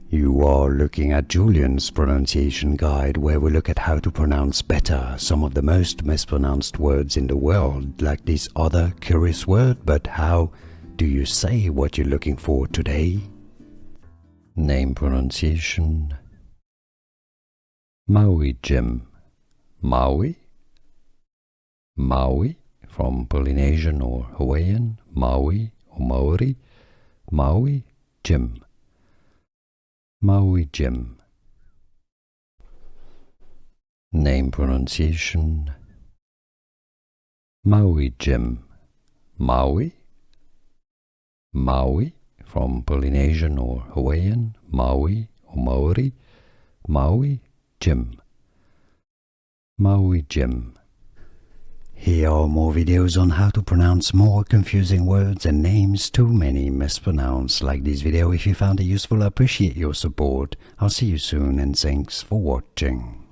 You are looking at Julian's pronunciation guide, where we look at how to pronounce better some of the most mispronounced words in the world, like this other curious word. But how do you say what you're looking for today? Name pronunciation: Maui Jim. Maui, Maui from Polynesian or Hawaiian, Maui or Maori, Maui Jim. Maui Jim. Name pronunciation: Maui Jim. Maui, Maui from Polynesian or Hawaiian, Maui or Maori, Maui Jim. Maui Jim. Here are more videos on how to pronounce more confusing words and names too many mispronounced. Like this video if you found it useful. I appreciate your support. I'll see you soon and thanks for watching.